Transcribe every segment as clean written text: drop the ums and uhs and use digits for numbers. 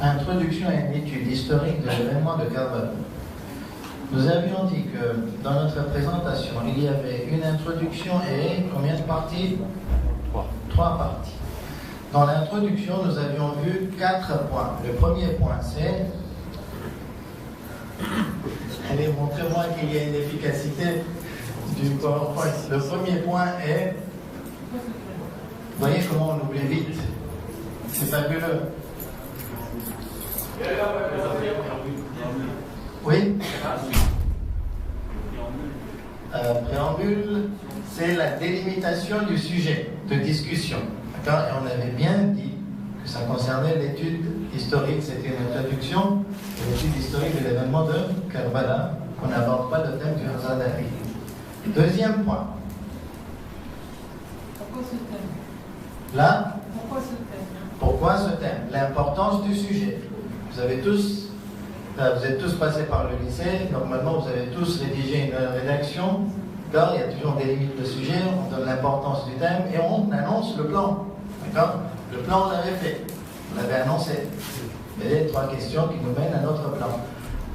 introduction à une étude historique de l'événement de Karbala. Nous avions dit que dans notre présentation, il y avait une introduction et combien de parties? Trois parties. Dans l'introduction, nous avions vu 4 points. Le premier point, c'est... Allez, montrez-moi qu'il y a une efficacité du PowerPoint. Le premier point est... Vous voyez comment on oublie vite? C'est fabuleux. Oui? Préambule, c'est la délimitation du sujet de discussion. D'accord? Et on avait bien dit que ça concernait l'étude historique, c'était une introduction, l'étude historique de l'événement de Karbala, qu'on n'aborde pas le thème du Hazadafi. Deuxième point. Pourquoi ce thème? Là? Pourquoi ce thème? Pourquoi ce thème? L'importance du sujet. Vous êtes tous passés par le lycée, normalement vous avez tous rédigé une rédaction. D'accord? Il y a toujours des limites de sujet, on donne l'importance du thème et on annonce le plan. D'accord? Le plan, on l'avait fait, on l'avait annoncé. Il y a les 3 questions qui nous mènent à notre plan.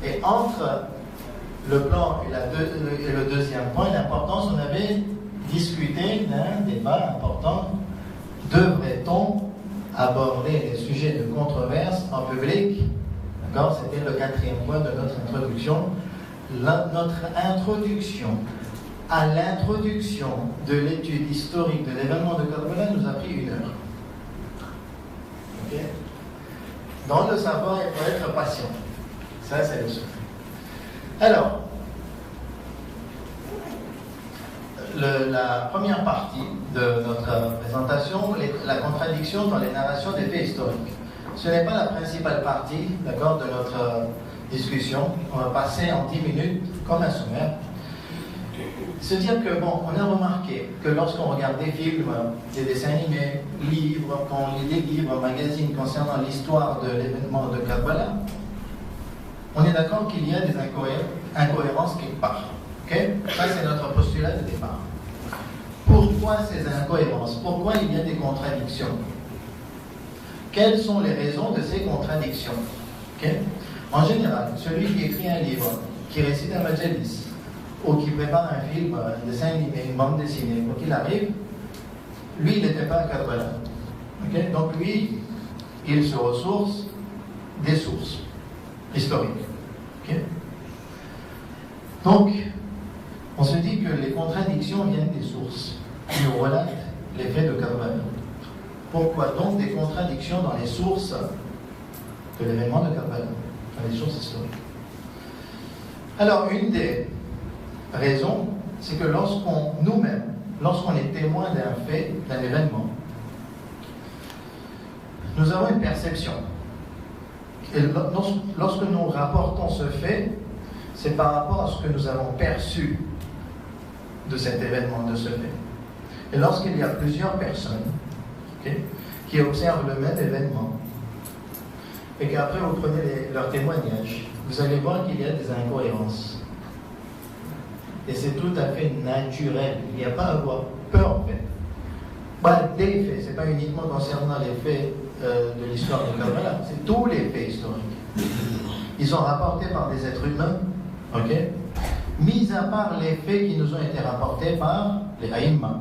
Et entre le plan et le deuxième point, l'importance, on avait discuté d'un débat important. Devrait-on aborder les sujets de controverse en public? D'accord? C'était le 4e point de notre introduction. Notre introduction à l'introduction de l'étude historique de l'événement de Karbala nous a pris 1 heure. Okay? Dans le savoir, il faut être patient. Ça, c'est le secret. Alors, la première partie de notre présentation, la contradiction dans les narrations des faits historiques. Ce n'est pas la principale partie, d'accord, de notre discussion. On va passer en 10 minutes comme un sommaire. Se dire que, bon, on a remarqué que lorsqu'on regarde des films, des dessins animés, livres, quand on lit des livres, magazines concernant l'histoire de l'événement de Karbala, on est d'accord qu'il y a des incohérences quelque part. Okay? Ça, c'est notre postulat de départ. Pourquoi ces incohérences? Pourquoi il y a des contradictions? Quelles sont les raisons de ces contradictions? Okay? En général, celui qui écrit un livre, qui récite un majalis, ou qui prépare un film, un dessin animé, une bande dessinée, quoi qu'il arrive, lui, il n'était pas à Karbala. Okay? Donc lui, il se ressource des sources historiques. Okay? Donc, on se dit que les contradictions viennent des sources qui nous relatent les faits de Karbala. Pourquoi donc des contradictions dans les sources de l'événement de Karbala, dans les sources historiques? Alors, une des raisons, c'est que lorsqu'on est témoin d'un fait, d'un événement, nous avons une perception. Et lorsque nous rapportons ce fait, c'est par rapport à ce que nous avons perçu de cet événement, de ce fait. Et lorsqu'il y a plusieurs personnes qui observent le même événement, et qu'après vous prenez leurs témoignages, vous allez voir qu'il y a des incohérences. Et c'est tout à fait naturel. Il n'y a pas à avoir peur en fait. Bah, des faits, ce n'est pas uniquement concernant les faits de l'histoire de Karbala, c'est tous les faits historiques. Ils sont rapportés par des êtres humains, ok? Mis à part les faits qui nous ont été rapportés par les Aïmma.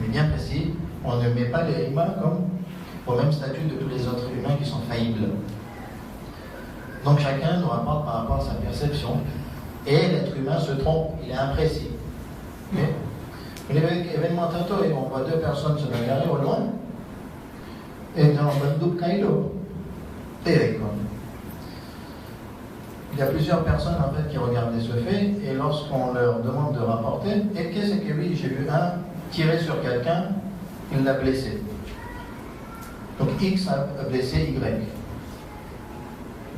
Mais bien précis, on ne met pas les Aïmma comme au même statut de tous les autres humains qui sont faillibles. Donc chacun nous rapporte par rapport à sa perception. Et l'être humain se trompe, il est imprécis. Okay? L'événement tantôt, on voit 2 personnes se bagarrer au loin, et dans Bandouk Kailo, il y a plusieurs personnes en fait qui regardaient ce fait, et lorsqu'on leur demande de rapporter, et qu'est-ce que oui, j'ai vu un tirer sur quelqu'un, il l'a blessé. Donc X a blessé Y.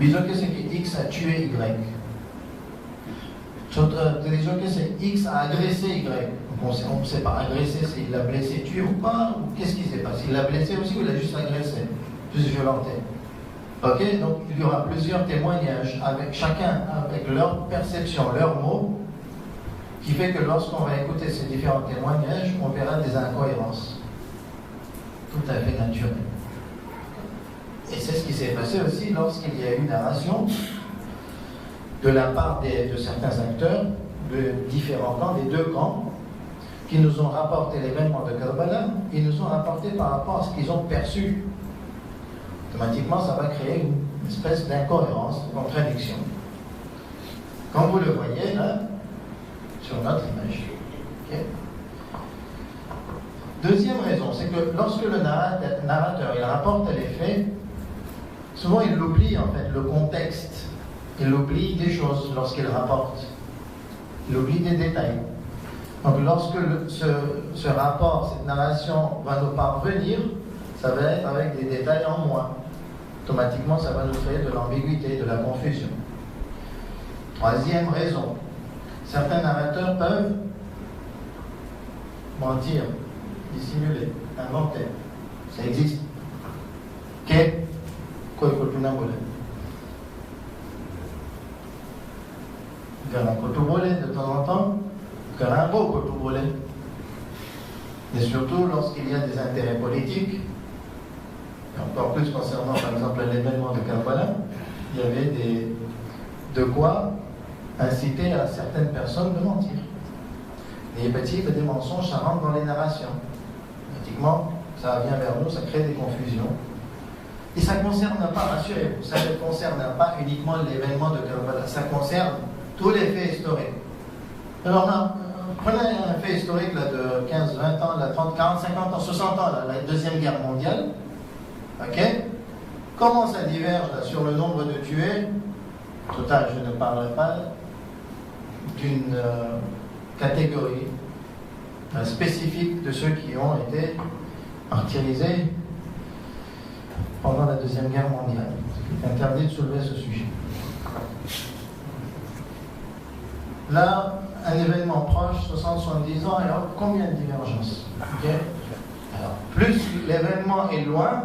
Disons que c'est que X a tué Y. Disons que c'est X a agressé Y. On ne sait pas agresser s'il l'a blessé, tué ou pas, ou qu'est-ce qui s'est passé? Il l'a blessé aussi ou il l'a juste agressé, juste violenté. Ok, donc il y aura plusieurs témoignages, avec chacun avec leur perception, leurs mots, qui fait que lorsqu'on va écouter ces différents témoignages, on verra des incohérences. Tout à fait naturelles. Et c'est ce qui s'est passé aussi lorsqu'il y a eu narration de la part de certains acteurs de différents camps, des deux camps, qui nous ont rapporté l'événement de Karbala, ils nous ont rapporté par rapport à ce qu'ils ont perçu. Automatiquement, ça va créer une espèce d'incohérence, de contradiction. Comme vous le voyez là, sur notre image. Okay. Deuxième raison, c'est que lorsque le narrateur il rapporte les faits, souvent il oublie en fait le contexte, il oublie des choses lorsqu'il rapporte, il oublie des détails. Donc lorsque ce rapport, cette narration va nous parvenir, ça va être avec des détails en moins. Automatiquement, ça va nous créer de l'ambiguïté, de la confusion. Troisième raison, certains narrateurs peuvent mentir, dissimuler, inventer. Ça existe. Quoi il faut tout n'importe. De temps en temps, un beau côté. Et surtout lorsqu'il y a des intérêts politiques, et encore plus concernant par exemple l'événement de Karbala, il y avait de quoi inciter à certaines personnes de mentir. Et petit, des mensonges, ça rentre dans les narrations. Pratiquement, ça vient vers nous, ça crée des confusions. Et ça ne concerne pas, rassurez-vous, ça ne concerne pas uniquement l'événement de Karbala, ça concerne tous les faits historiques. Alors, prenez un fait historique là, de 15, 20 ans, là, 30, 40, 50 ans, 60 ans, là, la Deuxième Guerre mondiale. Ok? Comment ça diverge là, sur le nombre de tués? Total, je ne parle pas d'une catégorie spécifique de ceux qui ont été martyrisés pendant la Deuxième Guerre mondiale. C'est interdit de soulever ce sujet. Là, un événement proche, 60-70 ans, alors combien de divergences? Okay. Alors, plus l'événement est loin,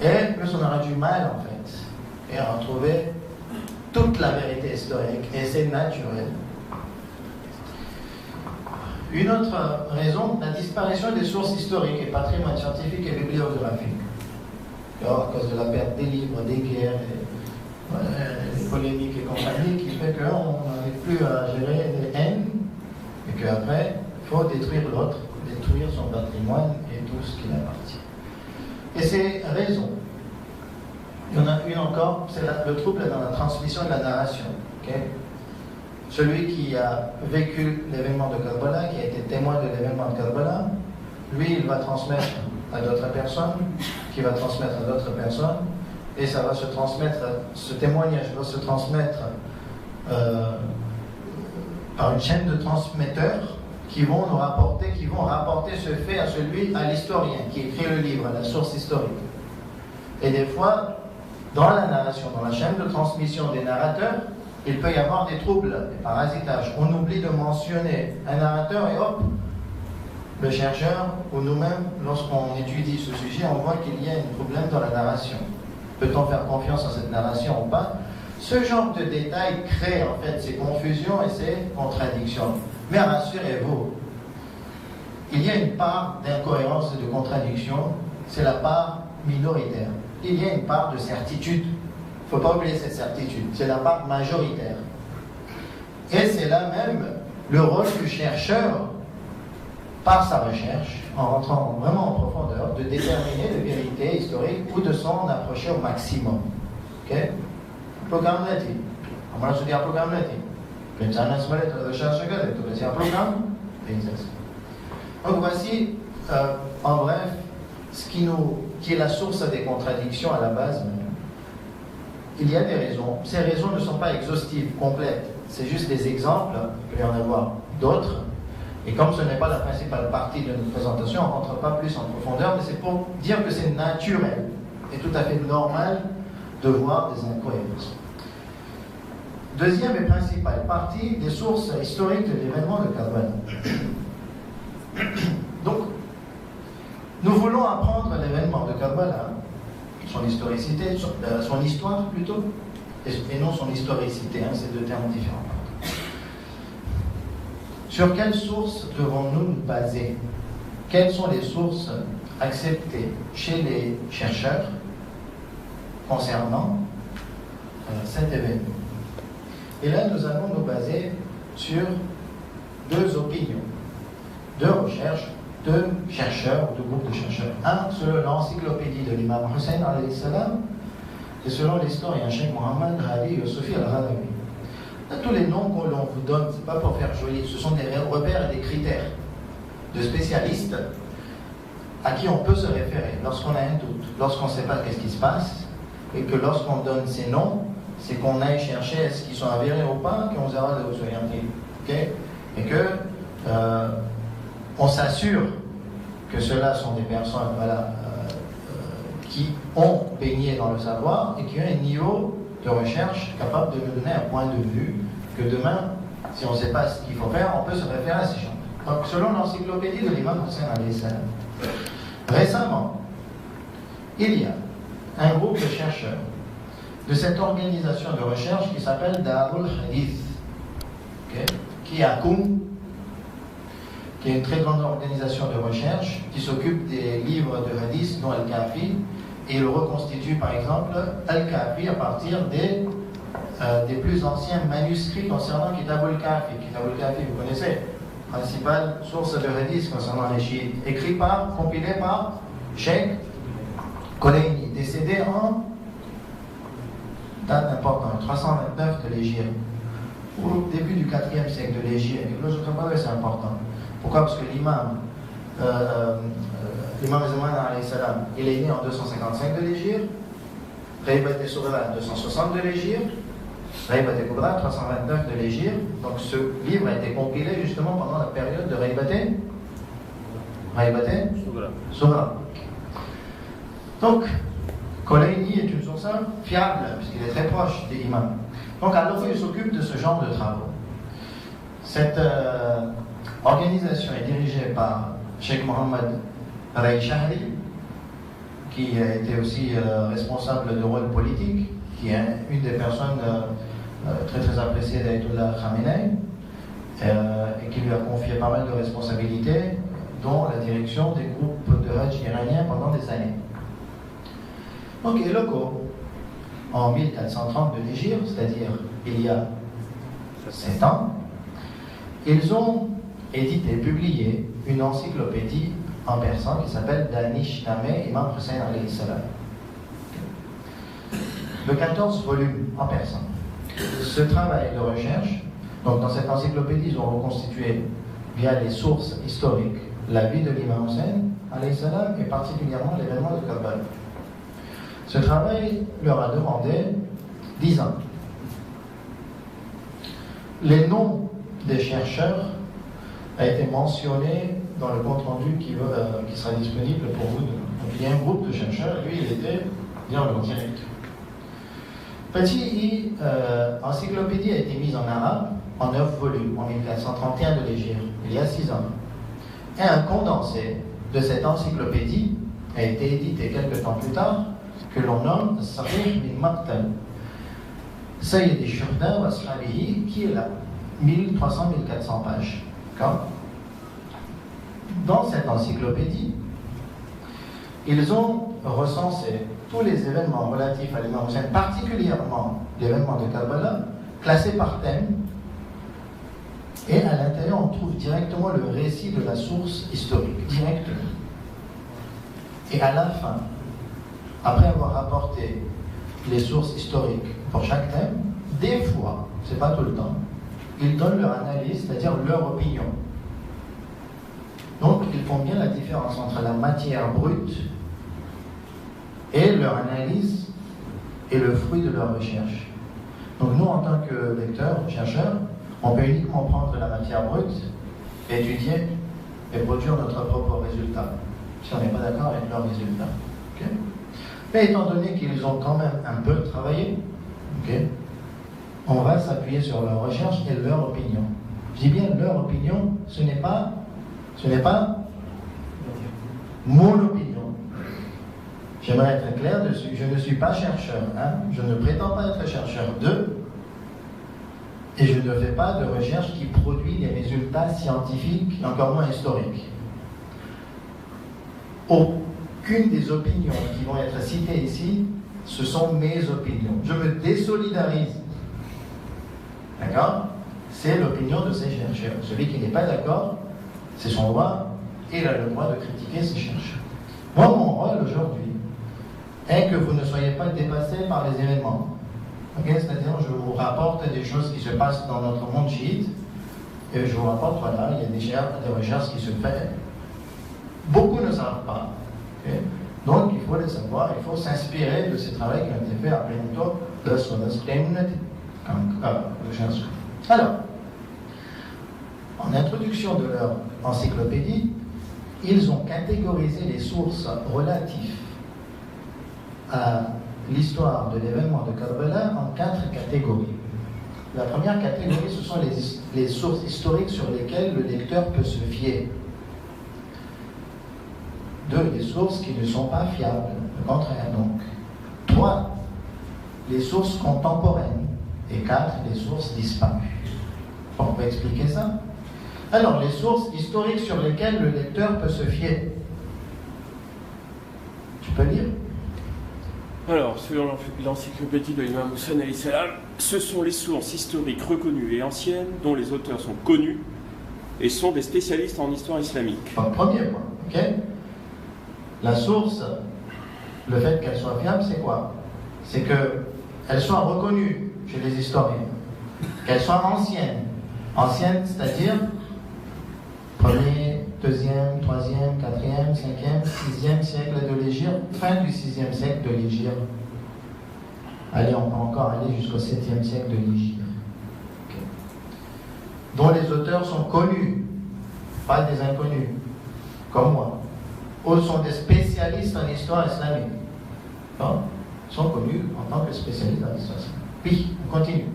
et plus on aura du mal en fait, et à retrouver toute la vérité historique, et c'est naturel. Une autre raison, la disparition des sources historiques et patrimoine scientifique et bibliographique. Alors, à cause de la perte des livres, des guerres, les polémiques et compagnie, qui fait qu'on n'arrive plus à gérer les haines, et qu'après, il faut détruire l'autre, détruire son patrimoine et tout ce qui l'appartient. Et ces raisons, il y en a une encore, c'est le trouble dans la transmission de la narration. Okay? Celui qui a vécu l'événement de Karbala, qui a été témoin de l'événement de Karbala, lui, il va transmettre à d'autres personnes, qui va transmettre à d'autres personnes, et ça va se transmettre, ce témoignage va se transmettre par une chaîne de transmetteurs qui vont nous rapporter, ce fait à l'historien qui écrit le livre, à la source historique. Et des fois, dans la narration, dans la chaîne de transmission des narrateurs, il peut y avoir des troubles, des parasitages. On oublie de mentionner un narrateur et hop, le chercheur ou nous-mêmes, lorsqu'on étudie ce sujet, on voit qu'il y a un problème dans la narration. Peut-on faire confiance à cette narration ou pas? Ce genre de détails crée en fait ces confusions et ces contradictions. Mais rassurez-vous, il y a une part d'incohérence et de contradiction, c'est la part minoritaire. Il y a une part de certitude. Il ne faut pas oublier cette certitude, c'est la part majoritaire. Et c'est là même le rôle du chercheur, par sa recherche, en rentrant vraiment en profondeur, de déterminer les vérités historiques ou de s'en approcher au maximum. Ok? Programme là-dessus. On va se dire programme là-dessus. Donc voici, en bref, ce qui est la source des contradictions à la base. Il y a des raisons. Ces raisons ne sont pas exhaustives, complètes. C'est juste des exemples. Il peut y en avoir d'autres. Et comme ce n'est pas la principale partie de notre présentation, on ne rentre pas plus en profondeur, mais c'est pour dire que c'est naturel et tout à fait normal de voir des incohérences. Deuxième et principale partie des sources historiques de l'événement de Karbala. Donc, nous voulons apprendre l'événement de Karbala, son historicité, son histoire plutôt, et non son historicité, hein, c'est deux termes différents. Sur quelles sources devons-nous nous baser? Quelles sont les sources acceptées chez les chercheurs concernant cet événement. Et là, nous allons nous baser sur deux opinions, deux recherches, deux chercheurs, deux groupes de chercheurs. Un selon l'encyclopédie de l'imam Hussein alayhi salam, et selon l'historien Cheikh Mohammed Hadi Youssoufi al-Ghadawi. Tous les noms que l'on vous donne, ce n'est pas pour faire joli, ce sont des repères et des critères de spécialistes à qui on peut se référer lorsqu'on a un doute, lorsqu'on ne sait pas qu'est-ce qui se passe, et que lorsqu'on donne ces noms, c'est qu'on aille chercher est-ce qu'ils sont avérés ou pas, qu'on verra de vous orienter. Okay? Et que on s'assure que ceux-là sont des personnes qui ont baigné dans le savoir et qui ont un niveau de recherche capable de nous donner un point de vue que demain, si on ne sait pas ce qu'il faut faire, on peut se référer à ces gens. Donc, selon l'encyclopédie de l'imam Hussein alayhi salam, récemment, il y a un groupe de chercheurs de cette organisation de recherche qui s'appelle Darul Hadith, qui est à Koum, qui est une très grande organisation de recherche qui s'occupe des livres de hadith, dont Al-Kafi, et il reconstitue par exemple Al-Kafi à partir des plus anciens manuscrits concernant Kitab al-Kafi. Kitab al-Kafi, vous connaissez, principale source de hadith concernant les chiites, compilé par Cheikh Koleini, décédé en date importante, 329 de l'Hégire, au début du 4e siècle de l'Hégire. Et là, je crois que c'est important. Pourquoi? Parce que l'imam Zaman alayhi salam, il est né en 255 de l'Hégire, Ghaibat al-Sughra 260 de l'Hégire, Ghaibat al-Kubra 329 de l'Hégire. Donc ce livre a été compilé justement pendant la période de Ghaibat al-Sughra. Donc, Koleini est une source fiable, puisqu'il est très proche des imams. Donc, alors il s'occupe de ce genre de travaux. Cette organisation est dirigée par Cheikh Mohammed Ray Shahri, qui a été aussi responsable de rôle politique, qui est une des personnes très très appréciées d'Ayatollah Khamenei, et qui lui a confié pas mal de responsabilités, dont la direction des groupes de Hajj iraniens pendant des années. Donc, les locaux, en 1430 de l'Hégire, c'est-à-dire il y a 7 ans, ils ont édité, publié une encyclopédie en persan qui s'appelle Danish-Nameh Imam Hussein alayhi salam. De 14 volumes en persan. Ce travail de recherche, donc dans cette encyclopédie, ils ont reconstitué via les sources historiques la vie de l'imam Hussein alayhi salam et particulièrement l'événement de Karbala. Ce travail leur a demandé 10 ans. Les noms des chercheurs a été mentionné dans le compte-rendu qui sera disponible pour vous. Donc il y a un groupe de chercheurs, lui il était en direct. Petit encyclopédie a été mise en arabe en 9 volumes en 1431 de l'Hégire, il y a 6 ans. Et un condensé de cette encyclopédie a été édité quelques temps plus tard, que l'on nomme Sahih bin Maktal, Sayyid al-Shuhda wa Ashabihi, qui est là, 1300-1400 pages. Dans cette encyclopédie, ils ont recensé tous les événements relatifs à l'imam Hussein, particulièrement l'événement de Karbala, classés par thème, et à l'intérieur on trouve directement le récit de la source historique, directement. Et à la fin, après avoir rapporté les sources historiques pour chaque thème, des fois, c'est pas tout le temps, ils donnent leur analyse, c'est-à-dire leur opinion. Donc, ils font bien la différence entre la matière brute et leur analyse est le fruit de leur recherche. Donc nous, en tant que lecteurs, chercheurs, on peut uniquement prendre la matière brute, étudier et produire notre propre résultat, si on n'est pas d'accord avec leurs résultats. Okay? Mais étant donné qu'ils ont quand même un peu travaillé, okay, on va s'appuyer sur leur recherche et leur opinion. Je dis bien leur opinion, ce n'est pas mon opinion. J'aimerais être clair dessus. Je ne suis pas chercheur. Je ne prétends pas être chercheur d'eux. Et je ne fais pas de recherche qui produit des résultats scientifiques, encore moins historiques. Aucune des opinions qui vont être citées ici ce sont mes opinions. Je me désolidarise. D'accord? C'est l'opinion de ces chercheurs. Celui qui n'est pas d'accord, c'est son droit, et il a le droit de critiquer ces chercheurs. Moi, mon rôle aujourd'hui est que vous ne soyez pas dépassés par les événements. Okay? C'est-à-dire, je vous rapporte des choses qui se passent dans notre monde chiite, et je vous rapporte, voilà, il y a des recherches qui se font. Beaucoup ne savent pas. Okay? Donc, il faut les savoir, il faut s'inspirer de ces travaux qui ont été faits à Plainto, de Sodas Community, comme recherche. Alors, en introduction de leur encyclopédie, ils ont catégorisé les sources relatives à l'histoire de l'événement de Karbala en 4 catégories. La première catégorie, ce sont les sources historiques sur lesquelles le lecteur peut se fier. 2, les sources qui ne sont pas fiables, le contraire donc. 3, les sources contemporaines. Et 4, les sources disparues. On peut expliquer ça? Alors, les sources historiques sur lesquelles le lecteur peut se fier. Tu peux lire? Alors, selon l'encyclopédie de l'imam Hussein alayhi salam, ce sont les sources historiques reconnues et anciennes dont les auteurs sont connus et sont des spécialistes en histoire islamique. Premier point, ok? La source, le fait qu'elle soit fiable, c'est quoi? C'est qu'elle soit reconnue chez les historiens, qu'elle soit ancienne. Ancienne, c'est-à-dire 1er, 2e, 3e, 4e, 5e, 6e siècle de l'Hégire, fin du 6e siècle de l'Hégire. Allez, on peut encore aller jusqu'au 7e siècle de l'Hégire. Okay. Dont les auteurs sont connus, pas des inconnus, comme moi. Eux sont des spécialistes en histoire islamique. Non? Ils sont connus en tant que spécialistes en histoire islamique. Puis, on continue.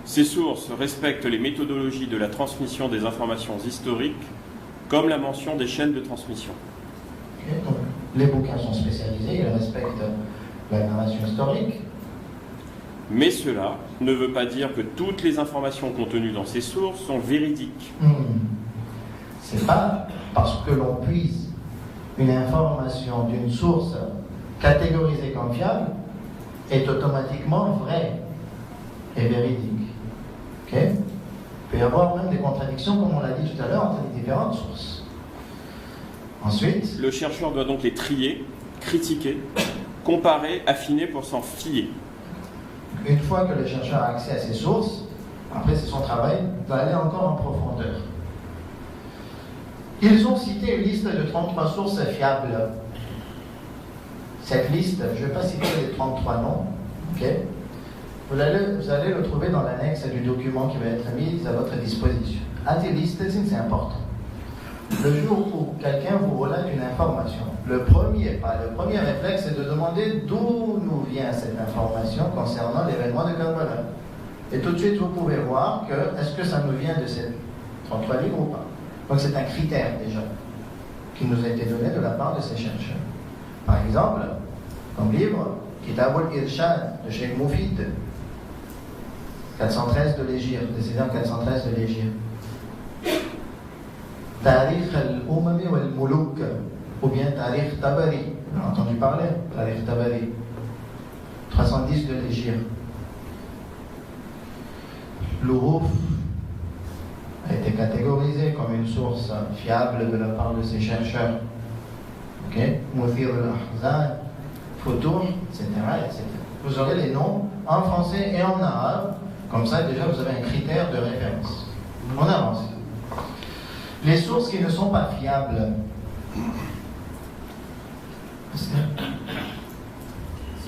Ces sources respectent les méthodologies de la transmission des informations historiques, comme la mention des chaînes de transmission. Okay, donc, les bouquins sont spécialisés, ils respectent la narration historique. Mais cela ne veut pas dire que toutes les informations contenues dans ces sources sont véridiques. C'est pas parce que l'on puise une information d'une source catégorisée comme fiable est automatiquement vraie et véridique. Okay? Il peut y avoir même des contradictions, comme on l'a dit tout à l'heure, entre les différentes sources. Ensuite, le chercheur doit donc les trier, critiquer, comparer, affiner pour s'en fier. Une fois que le chercheur a accès à ces sources, après c'est son travail d'aller encore en profondeur. Ils ont cité une liste de 33 sources fiables. Cette liste, je ne vais pas citer les 33 noms, ok? Vous allez le trouver dans l'annexe du document qui va être mis à votre disposition. Anti-liste, c'est important. Le jour où quelqu'un vous relate une information, le premier réflexe, c'est de demander d'où nous vient cette information concernant l'événement de Karbala. Et tout de suite, vous pouvez voir que, est-ce que ça nous vient de ces 33 livres ou pas? Donc c'est un critère déjà, qui nous a été donné de la part de ces chercheurs. Par exemple, comme livre, Kitab al-Irshad de Cheikh Moufid, 413 de l'Hégire, décédé en 413 de l'Hégire. Tarikh al-Umami wal-Muluk, ou bien Tarikh Tabari, on a entendu parler, Tarikh Tabari, 310 de l'Hégire. L'Uruf a été catégorisé comme une source fiable de la part de ces chercheurs. Ok? Mouthir al-Ahzan, Futur, etc., etc. Vous aurez les noms en français et en arabe. Comme ça, déjà, vous avez un critère de référence. On avance. Les sources qui ne sont pas fiables. Ce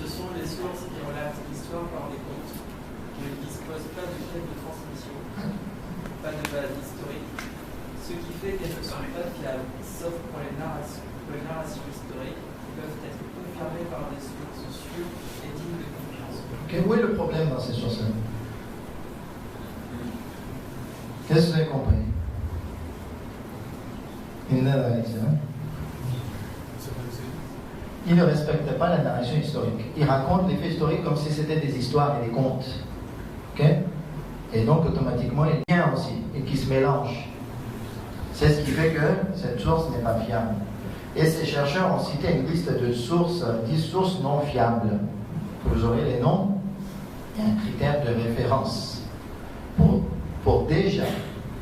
sont les sources qui relatent l'histoire par les contes, qui ne disposent pas de chaîne de transmission, pas de base historique, ce qui fait qu'elles ne sont pas fiables, sauf pour les narrations historiques, qui peuvent être confirmées par des sources sûres et dignes de confiance. Okay, où est le problème dans ces sources-là? Qu'est-ce que vous avez compris? Il ne respecte pas la narration historique. Il raconte les faits historiques comme si c'était des histoires et des contes. Okay? Et donc, automatiquement, il y a un lien aussi, et qui se mélange. C'est ce qui fait que cette source n'est pas fiable. Et ces chercheurs ont cité une liste de sources, 10 sources non fiables. que vous aurez les noms et un critère de référence pour déjà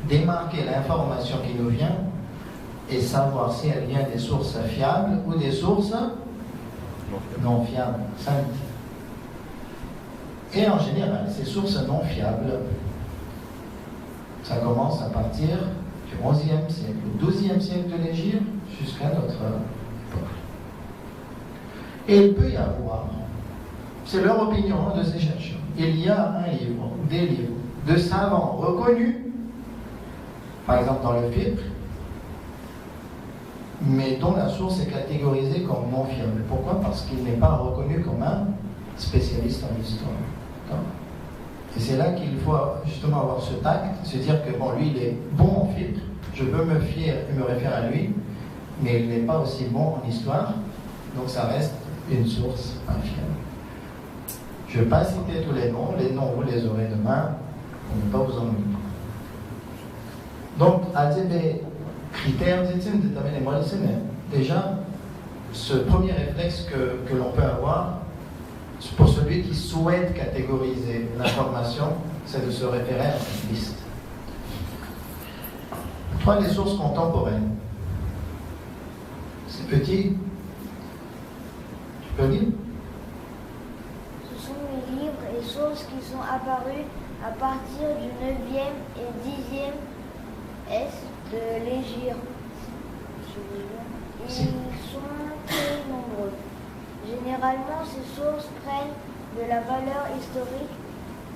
démarquer l'information qui nous vient et savoir si elle vient des sources fiables ou des sources non fiables, saintes. Et en général, ces sources non fiables, ça commence à partir du XIe siècle, au XIIe siècle de l'Hégire jusqu'à notre époque. Et il peut y avoir, c'est leur opinion de ces chercheurs, il y a un livre, des livres de savants reconnus, par exemple dans le fiqh, mais dont la source est catégorisée comme non fiable. Pourquoi? Parce qu'il n'est pas reconnu comme un spécialiste en histoire. Et c'est là qu'il faut justement avoir ce tact, se dire que bon, lui il est bon en fiqh, je peux me référer à lui, mais il n'est pas aussi bon en histoire, donc ça reste une source infiable. Je ne vais pas citer tous les noms vous les aurez demain, on ne va pas vous ennuyer. Donc, à des critères, déjà, ce premier réflexe que l'on peut avoir, pour celui qui souhaite catégoriser l'information, c'est de se référer à cette liste. 3, les sources contemporaines. C'est petit. Tu peux dire? Ce sont les livres et sources qui sont apparus à partir du 9e et 10e S de l'Hégire. Ils sont très nombreux. Généralement, ces sources prennent de la valeur historique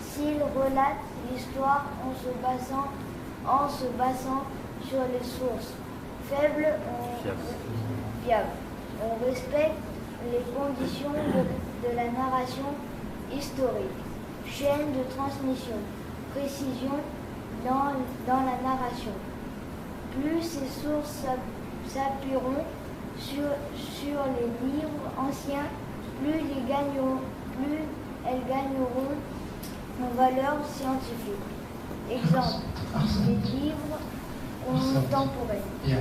s'ils relatent l'histoire en se basant sur les sources faibles fiables. On respecte les conditions de la narration historique, chaîne de transmission, précision dans la narration. Plus ces sources s'appuieront sur les livres anciens, plus elles gagneront en valeur scientifique. Exemple, les livres contemporains. Bien,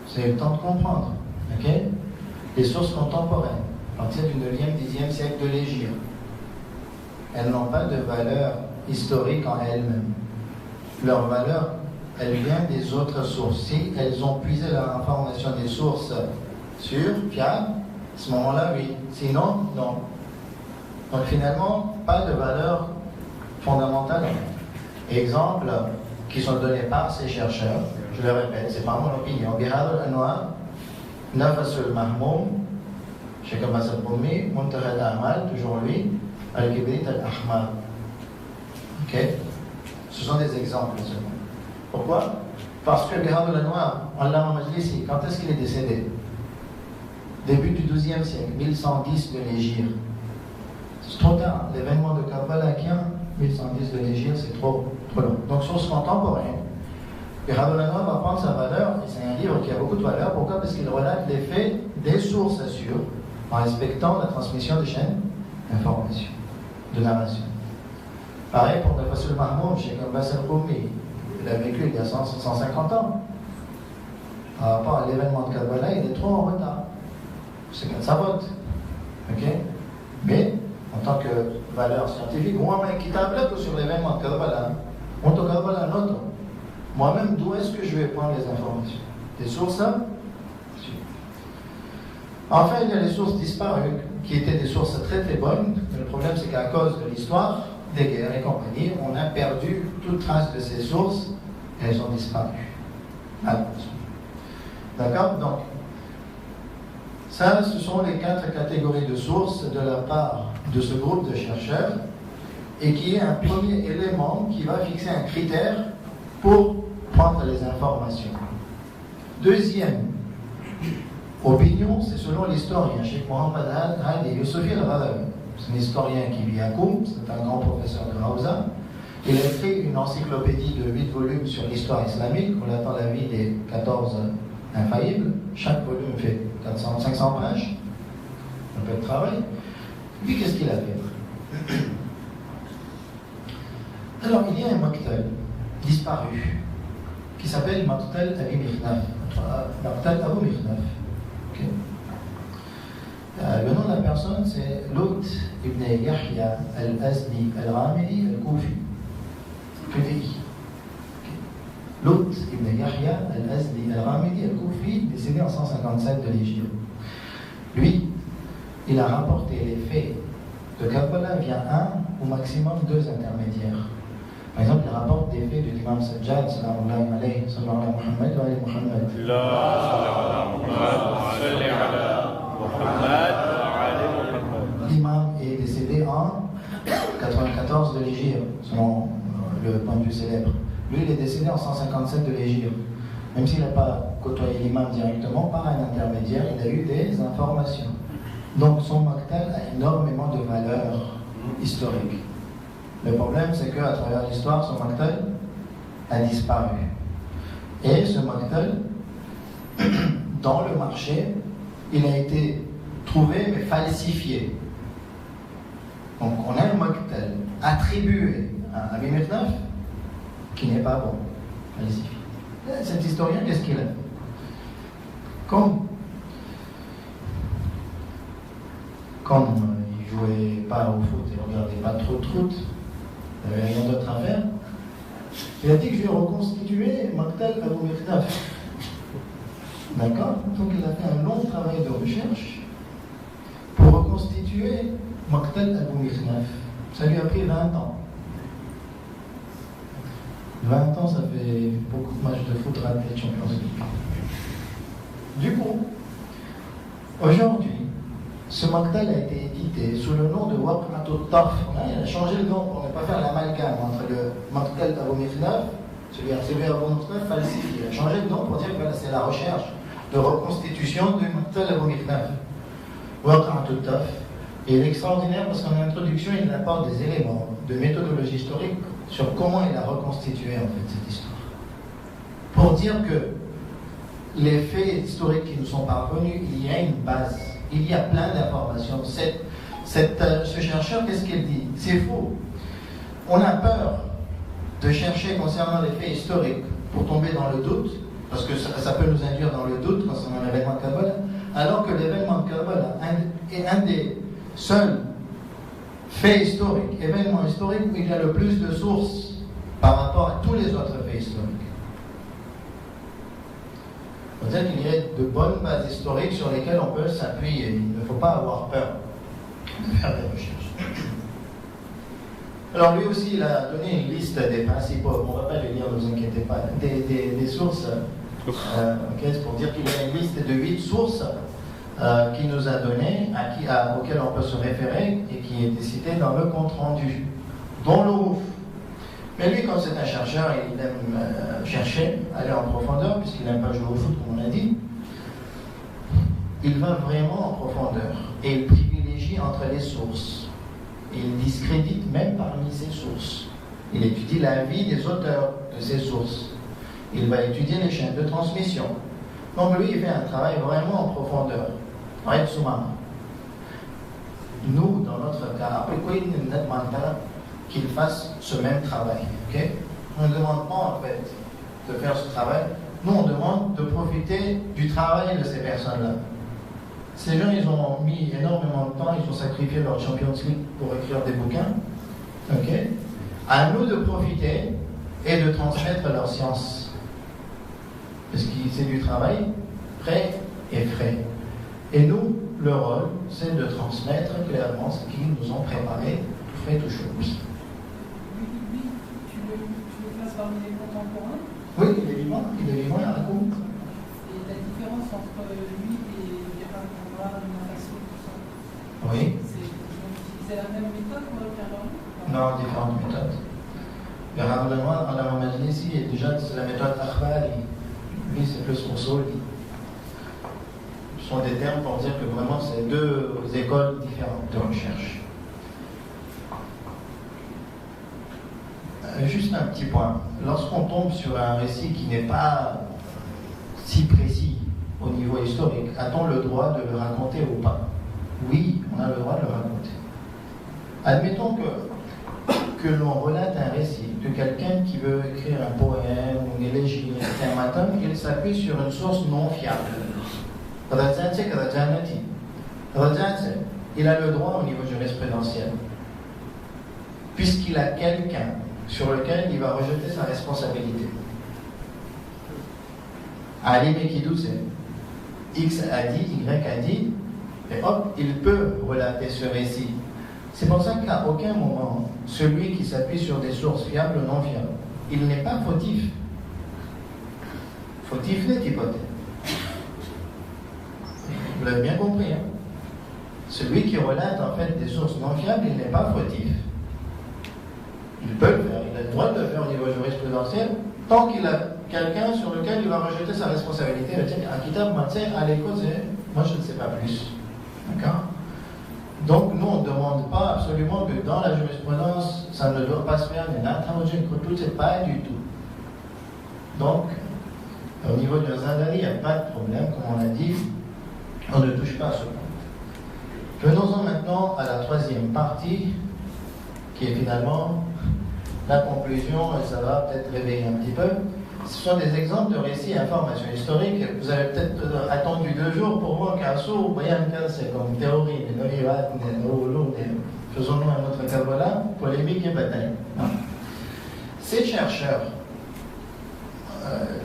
c'est le temps de comprendre. Okay? Les sources contemporaines, à partir du 9e, 10e siècle de l'Hégire, elles n'ont pas de valeur historique en elles-mêmes. Leur valeur, elle vient des autres sources. Si elles ont puisé leur information des sources sûres, fiables, à ce moment-là, oui. Sinon, non. Donc finalement, pas de valeur fondamentale. Exemple qui sont donnés par ces chercheurs, je le répète, c'est pas mon opinion. Bihar al-Anwar, Nafas al-Mahmoum, Cheikh Abbas al-Qummi, Muntaha al-Amal, toujours lui, Al-Kibrit al-Ahmar. Ok? Ce sont des exemples seulement. Pourquoi? Parce que Bihar al-Anwar, Allah Majlisi, quand est-ce qu'il est décédé? Début du XIIe siècle, 1110 de l'Hégire. C'est trop tard. L'événement de Karbala qui a 1110 de l'Hégire, c'est trop long. Donc, source contemporaine. Bihar al-Anwar va prendre sa valeur, et c'est un livre qui a beaucoup de valeur. Pourquoi? Parce qu'il relate les faits des sources sûres, en respectant la transmission des chaînes d'information, de narration. Pareil pour Nafas al-Mahmoud, Cheikh Abbas al-Qummi. Il a vécu il y a 150 ans. Par rapport à l'événement de Karbala, il est trop en retard. C'est comme ça vote. Ok? Mais, en tant que valeur scientifique, moi-même, qui tablette sur l'événement de Karbala, on te Karbala note. Moi-même, d'où est-ce que je vais prendre les informations? Des sources là? Enfin, il y a les sources disparues, qui étaient des sources très très bonnes. Mais le problème, c'est qu'à cause de l'histoire, des guerres et compagnie, on a perdu toute trace de ces sources et elles ont disparu. D'accord? Donc, ça, ce sont les 4 catégories de sources de la part de ce groupe de chercheurs et qui est un premier élément qui va fixer un critère pour prendre les informations. Deuxième opinion, c'est selon l'historien, Cheikh Mohammed Hadi Youssoufi al-Ghadawi. C'est un historien qui vit à Koum, c'est un grand professeur de Raouza. Il a écrit une encyclopédie de 8 volumes sur l'histoire islamique, relatant la vie des 14 infaillibles. Chaque volume fait 500 pages, un peu de travail. Lui, qu'est-ce qu'il a fait? Alors, il y a un maktal disparu qui s'appelle Maktal Abi Mikhnaf. Maktal Abu Mikhnaf. Okay. Le nom de la personne, c'est Lut ibn Yahya al-Azdi al-Ghamidi al-Koufi. PDI. Lut ibn Yahya al-Azdi al-Ghamidi al-Koufi, décédé en 157 de l'Hégire. Lui, il a rapporté les faits de Karbala via un ou maximum deux intermédiaires. Par exemple, il rapporte des faits de l'imam Sajjad, sallallahu alayhi wa Muhammad wa alayhi Muhammad. L'imam est décédé en 94 de l'Hégire, selon le point de vue célèbre. Lui, il est décédé en 157 de l'Hégire. Même s'il n'a pas côtoyé l'imam directement, par un intermédiaire, il a eu des informations. Donc son maktal a énormément de valeur historique. Le problème, c'est qu'à travers l'histoire, son maktal a disparu. Et ce maktal, dans le marché, il a été trouvé mais falsifié. Donc on a un maktal attribué à Abi Mikhnaf qui n'est pas bon, falsifié. Cet historien, qu'est-ce qu'il a fait? Comme il jouait pas au foot et regardait pas trop de foot, il n'avait rien d'autre à faire, il a dit que je vais reconstituer Maktal Abu Mikhnaf. D'accord? Donc il a fait un long travail de recherche pour reconstituer Maktal Abu Mikhnaf. Ça lui a pris 20 ans. 20 ans, ça fait beaucoup de matchs de foot ratés de Champions League. Du coup, aujourd'hui, ce maktal a été édité sous le nom de Waq'atut Tarf. Il a changé le nom pour ne pas faire l'amalgame entre le maktal d'Abu Mikhnaf, celui d'Abu Mikhnaf falsifié. Il a changé le nom pour dire que c'est la recherche de reconstitution du maktal d'Abu Mikhnaf. Waq'atut Tarf. Et il est extraordinaire parce qu'en introduction, il apporte des éléments de méthodologie historique sur comment il a reconstitué en fait cette histoire. Pour dire que les faits historiques qui nous sont parvenus, il y a une base. Il y a plein d'informations. Ce chercheur, qu'est-ce qu'il dit? C'est faux. On a peur de chercher concernant les faits historiques pour tomber dans le doute, parce que ça peut nous induire dans le doute concernant l'événement de Karbala, alors que l'événement de Karbala est un des seuls faits historiques, événements historiques où il y a le plus de sources par rapport à tous les autres faits historiques. C'est-à-dire qu'il y a de bonnes bases historiques sur lesquelles on peut s'appuyer. Il ne faut pas avoir peur de faire des recherches. Alors lui aussi, il a donné une liste des principaux, on ne va pas les lire, ne vous inquiétez pas, des sources, c'est pour dire qu'il y a une liste de 8 sources qu'il nous a données, auxquelles on peut se référer et qui est citée dans le compte-rendu, dont le ouf. Mais lui, comme c'est un chercheur, il aime chercher, aller en profondeur, puisqu'il n'aime pas jouer au foot, comme on l'a dit. Il va vraiment en profondeur et il privilégie entre les sources. Et il discrédite même parmi ces sources. Il étudie la vie des auteurs de ces sources. Il va étudier les chaînes de transmission. Donc lui, il fait un travail vraiment en profondeur. Nous, dans notre cas, qu'il fasse ce même travail. Okay? On ne demande pas en fait de faire ce travail. Nous, on demande de profiter du travail de ces personnes-là. Ces gens, ils ont mis énormément de temps, ils ont sacrifié leur Champions League pour écrire des bouquins. Okay? À nous de profiter et de transmettre leur science. Parce que c'est du travail prêt et frais. Et nous, le rôle, c'est de transmettre clairement ce qu'ils nous ont préparé, tout fait, tout chose. Tu le classes parmi les contemporains? Oui, il est vivant, il raconte. Et la différence entre lui et Pierre-André, tout ça? Oui. C'est la même méthode pour Pierre-André? Non, différentes méthodes. Pierre-André, en la Majlisi, déjà c'est la méthode Akhbari. Lui, c'est plus Moussouli. Ce sont des termes pour dire que vraiment c'est deux écoles différentes de recherche. Juste un petit point. Lorsqu'on tombe sur un récit qui n'est pas si précis au niveau historique, a-t-on le droit de le raconter ou pas? Oui, on a le droit de le raconter. Admettons que l'on relate un récit de quelqu'un qui veut écrire un poème ou une élégie, un matin, il s'appuie sur une source non fiable. il a le droit au niveau jurisprudentiel, puisqu'il a quelqu'un sur lequel il va rejeter sa responsabilité. Ali Mekidou, c'est X a dit, Y a dit, et hop, il peut relater ce récit. C'est pour ça qu'à aucun moment, celui qui s'appuie sur des sources fiables ou non fiables, il n'est pas fautif. Fautif n'est hypothèse. Vous l'avez bien compris, hein? Celui qui relate en fait des sources non fiables, il n'est pas fautif. Il peut le faire, il a le droit de le faire au niveau jurisprudentiel, tant qu'il a quelqu'un sur lequel il va rejeter sa responsabilité. Il va dire, à Kitab Matzeh, à l'école, moi je ne sais pas plus. D'accord? Donc nous, on ne demande pas absolument que dans la jurisprudence, ça ne doit pas se faire, mais là, c'est pas du tout. Donc, au niveau de Zadali, il n'y a pas de problème, comme on a dit, on ne touche pas à ce point. Venons-en maintenant à la troisième partie, qui est finalement la conclusion, et ça va peut-être réveiller un petit peu. Ce sont des exemples de récits et informations historiques. Vous avez peut-être attendu 2 jours pour voir qu'un saut, c'est comme théorie, faisons-nous un autre Kabbalah, polémique et bataille. Ces chercheurs,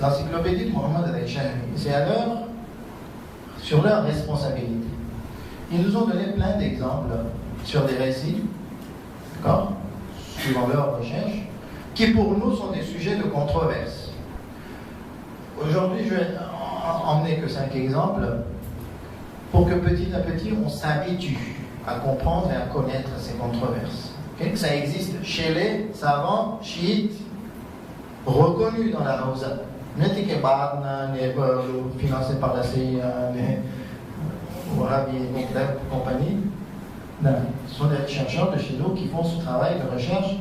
l'encyclopédie de Mohamed al-Shahri, c'est alors sur leur responsabilité. Ils nous ont donné plein d'exemples sur des récits, d'accord, suivant leurs recherches, qui pour nous sont des sujets de controverse. Aujourd'hui, je vais emmener que 5 exemples pour que petit à petit on s'habitue à comprendre et à connaître ces controverses. Okay? Que ça existe chez les savants chiites reconnus dans la Hausa. N'est-ce que financé par la CIA, les Wahhabi et compagnie. Non, ce sont des chercheurs de chez nous qui font ce travail de recherche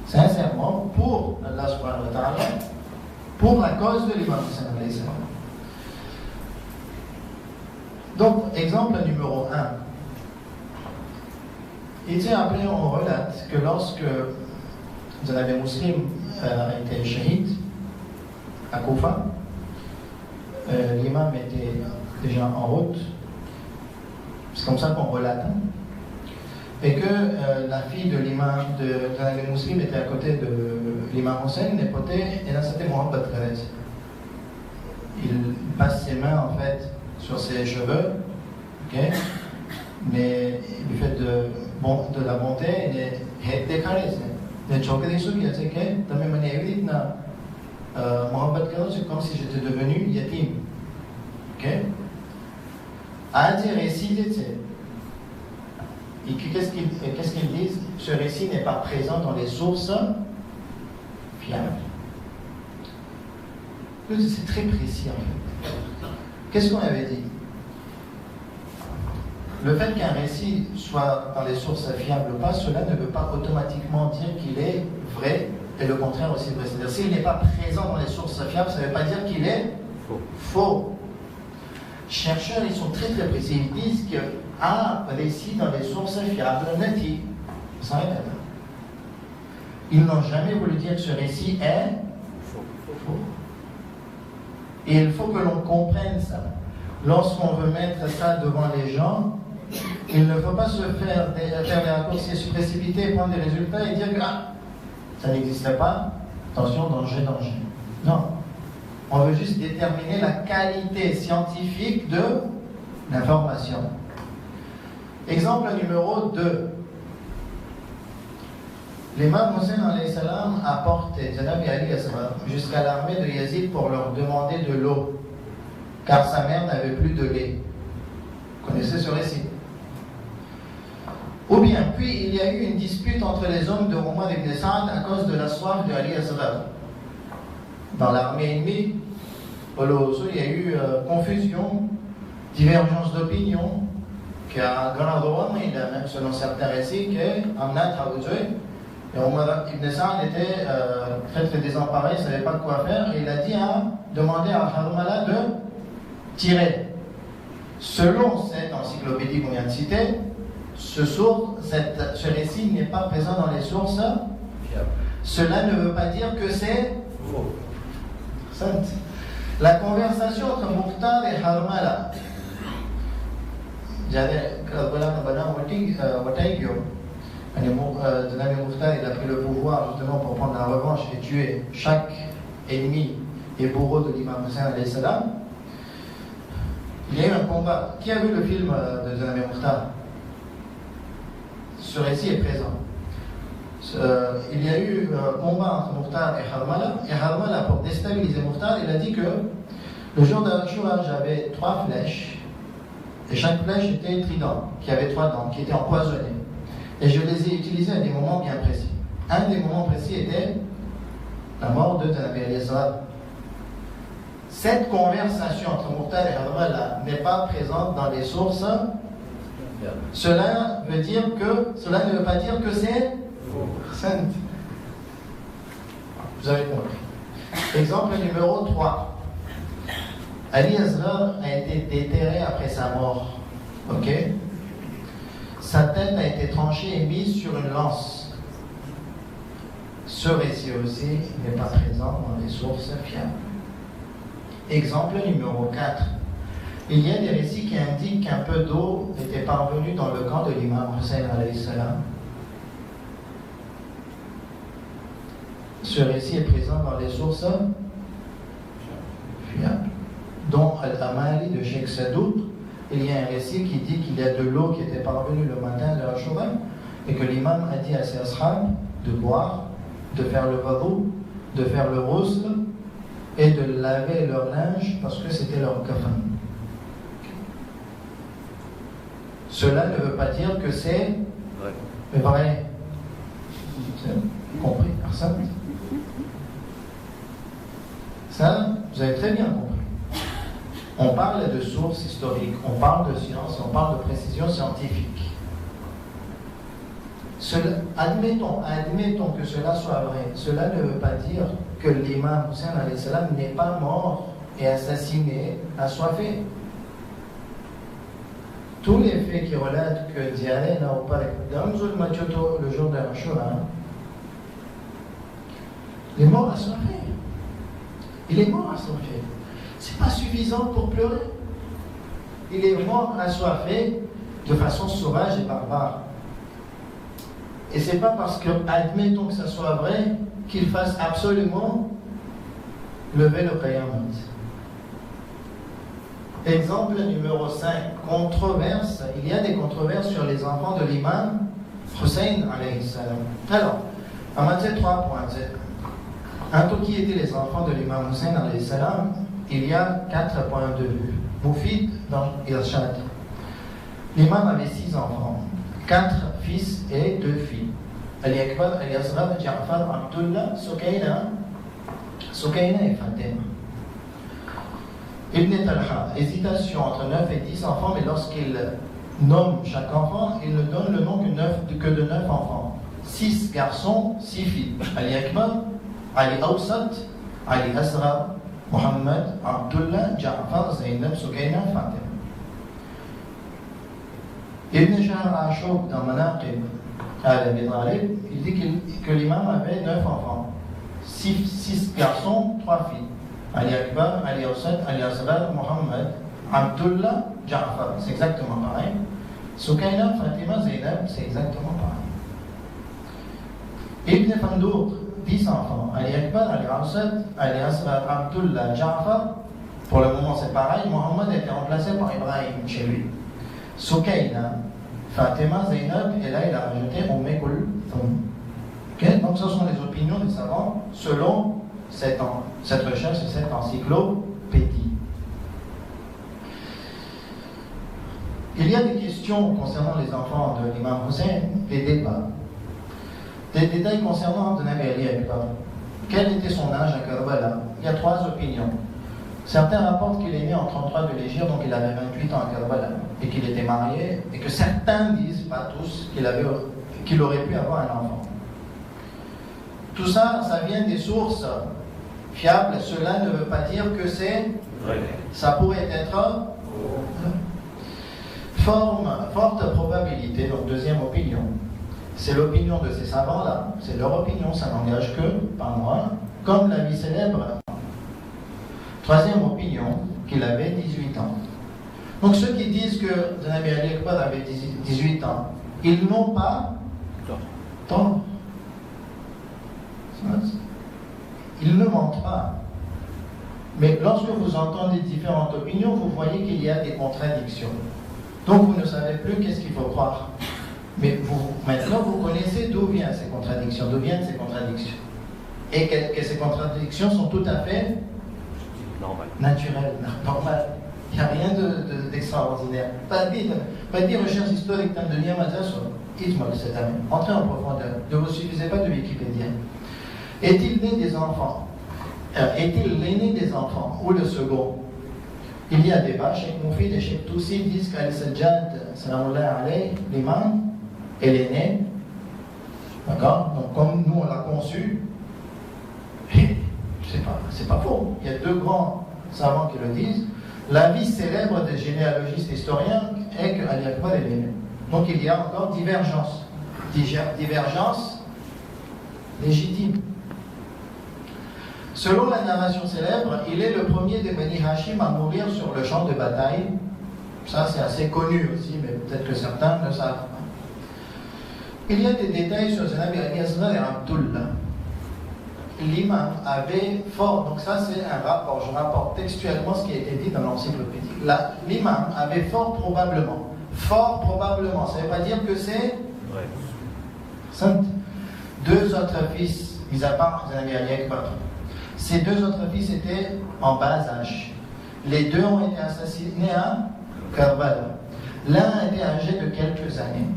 sincèrement pour Allah subhanahu wa ta'ala, pour la cause de l'imam Hussein alayhi salam. Donc, exemple numéro 1. Ici, après, on relate que lorsque Zanabi Muslim a été shahid à Koufa, l'imam était déjà en route, c'est comme ça qu'on relate, et que la fille de l'imam de Zanabi Muslim était à côté de l'imam Hussein, népoté, et là c'était Mohamed Khaled. Il passe ses mains en fait sur ses cheveux, okay? Mais du fait de la bonté, il est décalé. Les choqués sont qui c'est que dans mes manières Mohamed Khaled, c'est comme si j'étais devenu yatim. Ok? À dire récit, et qu'est-ce qu'ils disent? Ce récit n'est pas présent dans les sources fiables. C'est très précis en fait. Qu'est-ce qu'on avait dit? Le fait qu'un récit soit dans les sources fiables ou pas, cela ne veut pas automatiquement dire qu'il est vrai, et le contraire aussi vrai. C'est-à-dire, s'il n'est pas présent dans les sources fiables, ça ne veut pas dire qu'il est faux. Chercheurs, ils sont très très précis. Ils disent qu'un récit dans les sources fiables n'est ça répète. Ils n'ont jamais voulu dire que ce récit est faux. Et il faut que l'on comprenne ça. Lorsqu'on veut mettre ça devant les gens, il ne faut pas se faire des raccourcis, se précipiter, prendre des résultats et dire que ça n'existe pas, attention, danger. Non. On veut juste déterminer la qualité scientifique de l'information. Exemple numéro 2. L'imam Hussein alayhi salam a porté Zanabi Ali jusqu'à l'armée de Yazid pour leur demander de l'eau, car sa mère n'avait plus de lait. Vous connaissez ce récit? Ou bien, puis il y a eu une dispute entre les hommes de Omar ibn Sa'd à cause de la soif de Ali Asghar. Dans l'armée ennemie, il y a eu confusion, divergence d'opinion, qui a un grand droit, mais il a même selon certains récits qu'Amnat Haouzoué, et Omar ibn Sa'd était très désemparé, il ne savait pas quoi faire, et il a dit demander à Harmala de tirer. Selon cette encyclopédie qu'on vient de citer, ce récit n'est pas présent dans les sources fiables. Cela ne veut pas dire que c'est faux. La conversation entre Mukhtar et Harmala, il a pris le pouvoir justement pour prendre la revanche et tuer chaque ennemi et bourreau de l'imam Hussein alayhi salam. Il y a eu un combat. Qui a vu le film de Zanabé Mukhtar? Ce récit est présent. Il y a eu un combat entre Mukhtar et Harmala. Et Harmala, pour déstabiliser Mukhtar, il a dit que le jour d'Ashura, j'avais 3 flèches. Et chaque flèche était un trident, qui avait 3 dents, qui était empoisonné. Et je les ai utilisées à des moments bien précis. Un des moments précis était la mort de Zanabé alayhi salam. Cette conversation entre Mukhtar et Harmala n'est pas présente dans les sources. Cela ne veut pas dire que c'est saint. Vous avez compris. Exemple numéro 3. Ali Asghar a été déterré après sa mort. Ok? Sa tête a été tranchée et mise sur une lance. Ce récit aussi n'est pas présent dans les sources fiables. Exemple numéro 4. Il y a des récits qui indiquent qu'un peu d'eau était parvenue dans le camp de l'imam Hussein alayhi salam. Ce récit est présent dans les sources fiables, dont Al-Amali de Sheikh Sadouk. Il y a un récit qui dit qu'il y a de l'eau qui était parvenue le matin de Ashura et que l'imam a dit à ses ashab de boire, de faire le vadou, de faire le ghusl et de laver leur linge parce que c'était leur kafan. Cela ne veut pas dire que c'est vrai. Vous compris, personne? Ça, vous avez très bien compris. On parle de sources historiques, on parle de science, on parle de précision scientifique. Admettons que cela soit vrai. Cela ne veut pas dire que l'imam Hussein alayhi salam n'est pas mort et assassiné, assoiffé. Tous les faits qui relatent que Diaré n'a pas le jour de Ashura, il est mort assoiffé. Il est mort assoiffé. C'est pas suffisant pour pleurer. Il est mort assoiffé de façon sauvage et barbare. Et c'est pas parce que, admettons que ça soit vrai, qu'il fasse absolument lever le Qayamat. Exemple numéro 5, controverse. Il y a des controverses sur les enfants de l'imam Hussein alayhi salam. Alors, on va dire 3 points. Un tout qui étaient les enfants de l'imam Hussein alayhi salam, il y a 4 points de vue. Moufid dans Irshad. L'imam avait 6 enfants, 4 fils et 2 filles. Ali Akbar, Ali Asghar, Ja'far, Abdullah, Sukaina et Fatima. Ibn Talha, hésitation entre 9 et 10 enfants, mais lorsqu'il nomme chaque enfant, il ne donne le nom que de 9 enfants. 6 garçons, 6 filles. Ali Akbar, Ali Awsat, Ali Asghar, Muhammad, Abdullah, Ja'far, Zainab, Sukaina, Fatima. Ibn Shahr Ashok dans Manaqib al-Abi Talib, il dit que l'imam avait 9 enfants. 6 garçons, 3 filles. Ali Akbar, Ali Awsat, Ali Asghar, Muhammad, Abdullah, Ja'far. C'est exactement pareil. Sukaina, Fatima, Zainab, c'est exactement pareil. Ibn Fandour, 10 enfants. Ali Akbar, Ali Awsat, Ali Asghar, Abdullah, Ja'far. Pour le moment, c'est pareil. Muhammad a été remplacé par Ibrahim chez lui. Sukaina, Fatima, Zainab, et là il a rajouté Kulthum. Okay? Donc ce sont les opinions des savants selon cette recherche et cette encyclopédie. Il y a des questions concernant les enfants de l'imam Hussein, des débats. Des détails concernant de Nabi Ali Akbar. Quel était son âge à Karbala? Il y a 3 opinions. Certains rapportent qu'il est né en 33 de l'Hégire, donc il avait 28 ans à Karbala, et qu'il était marié, et que certains disent, pas tous, qu'il aurait pu avoir un enfant. Tout ça, ça vient des sources fiables. Cela ne veut pas dire que c'est vrai. Ça pourrait être forte probabilité, donc deuxième opinion. C'est l'opinion de ces savants-là, c'est leur opinion, ça n'engage que, pas moi, comme la vie célèbre. Troisième opinion, qu'il avait 18 ans. Donc ceux qui disent que Nabi Ali Akbar avait 18 ans, ils n'ont pas tort. Ils ne mentent pas. Mais lorsque vous entendez différentes opinions, vous voyez qu'il y a des contradictions. Donc vous ne savez plus qu'est-ce qu'il faut croire. Mais maintenant vous connaissez d'où viennent ces contradictions, et que ces contradictions sont tout à fait naturelles, normales. Il n'y a rien d'extraordinaire. Pas de recherche historique dans le dunya madrasa. Entrez en profondeur. Ne vous suffisez pas de Wikipédia. Est-il né des enfants? Est-il l'aîné des enfants ou le second? Il y a débat. Cheikh Moufid et Cheikh Toussi disent qu'Al-Sajjad, salamullah alayhi, l'imam, est l'aîné. D'accord? Donc, comme nous on l'a conçu, c'est pas faux. Il y a deux grands savants qui le disent. L'avis célèbre des généalogistes historiens est qu'Ali Akbar est l'aîné. Donc, il y a encore divergence. Divergence légitime. Selon la narration célèbre, il est le premier des Bani Hashim à mourir sur le champ de bataille. Ça, c'est assez connu aussi, mais peut-être que certains ne savent pas. Il y a des détails sur Nabi Ali Asghar et Abdullah. L'imam avait fort, donc ça c'est un rapport, je rapporte textuellement ce qui a été dit dans l'encyclopédie. L'imam avait fort probablement, ça ne veut pas dire que c'est sainte. Deux autres fils, mis à part Nabi Ali Akbar. Ces deux autres fils étaient en bas âge. Les deux ont été assassinés à Karbala. L'un était âgé de quelques années.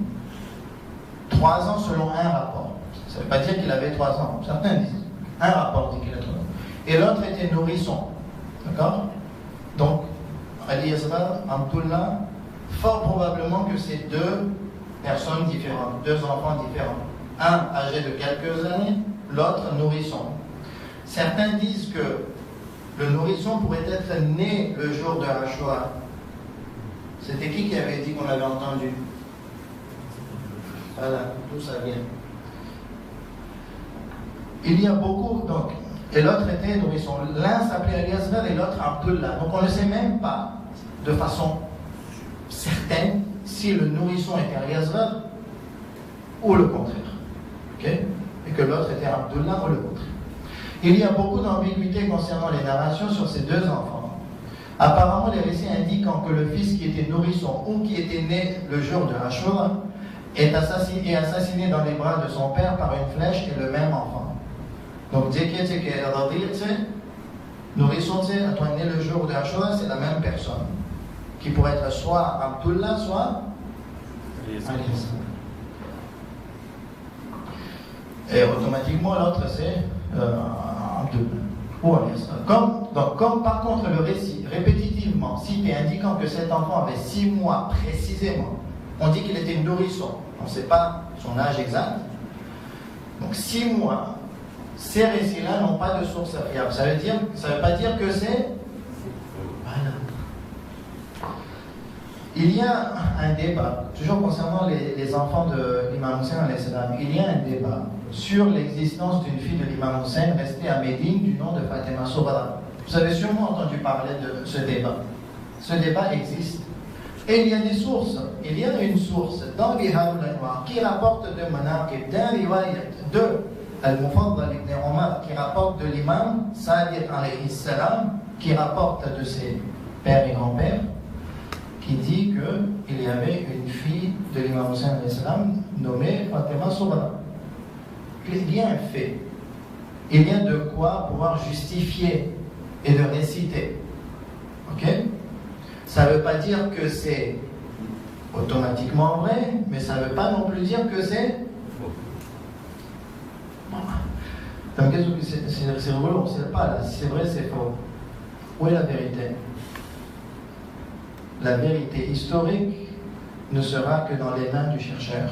3 ans selon un rapport. Ça ne veut pas dire qu'il avait 3 ans. Certains disent. Un rapport dit qu'il a 3 ans. Et l'autre était nourrisson. D'accord? Donc, Ali Asghar, Abdullah, fort probablement que c'est deux personnes différentes, deux enfants différents. Un âgé de quelques années, l'autre nourrisson. Certains disent que le nourrisson pourrait être né le jour de Ashura. C'était qui avait dit qu'on l'avait entendu? Voilà, d'où ça vient. Il y a beaucoup, donc, et l'autre était nourrisson. L'un s'appelait Ali Asghar et l'autre Abdullah. Donc on ne sait même pas de façon certaine si le nourrisson était Ali Asghar ou le contraire. Ok? Et que l'autre était Abdullah ou le contraire. Il y a beaucoup d'ambiguïté concernant les narrations sur ces deux enfants. Apparemment, les récits indiquant que le fils qui était nourrisson ou qui était né le jour de Ashura est assassiné dans les bras de son père par une flèche et le même enfant. Donc, nourrisson, né le jour de Ashura, c'est la même personne. Qui pourrait être soit Abdullah, soit Ali Asghar. Et automatiquement, l'autre, c'est ou Ali Asghar. Comme par contre le récit répétitivement cité indiquant que cet enfant avait 6 mois précisément, on dit qu'il était nourrisson, on ne sait pas son âge exact. Donc 6 mois, ces récits-là n'ont pas de source fiable. Ça veut pas dire que c'est. Voilà. Il y a un débat, toujours concernant les enfants de l'imam Hussein, il y a un débat sur l'existence d'une fille de l'imam Hussein restée à Médine du nom de Fatima Sobara. Vous avez sûrement entendu parler de ce débat. Ce débat existe. Et il y a des sources. Il y a une source dans Bihar al-Anwar qui rapporte de Manaqib, d'un riwayat de Al-Mufaddal ibn Omar, qui rapporte de l'imam Sadiq alayhi salam, qui rapporte de ses pères et grands-pères, qui dit qu'il y avait une fille de l'imam Hussein alayhi salam nommée Fatima Sobara. Il y a un fait. Il y a de quoi pouvoir justifier et de réciter. Ok? Ça ne veut pas dire que c'est automatiquement vrai, mais ça ne veut pas non plus dire que c'est faux. Donc, c'est rigolo, on ne sait pas là. Si c'est vrai, c'est faux. Où est la vérité? La vérité historique ne sera que dans les mains du chercheur.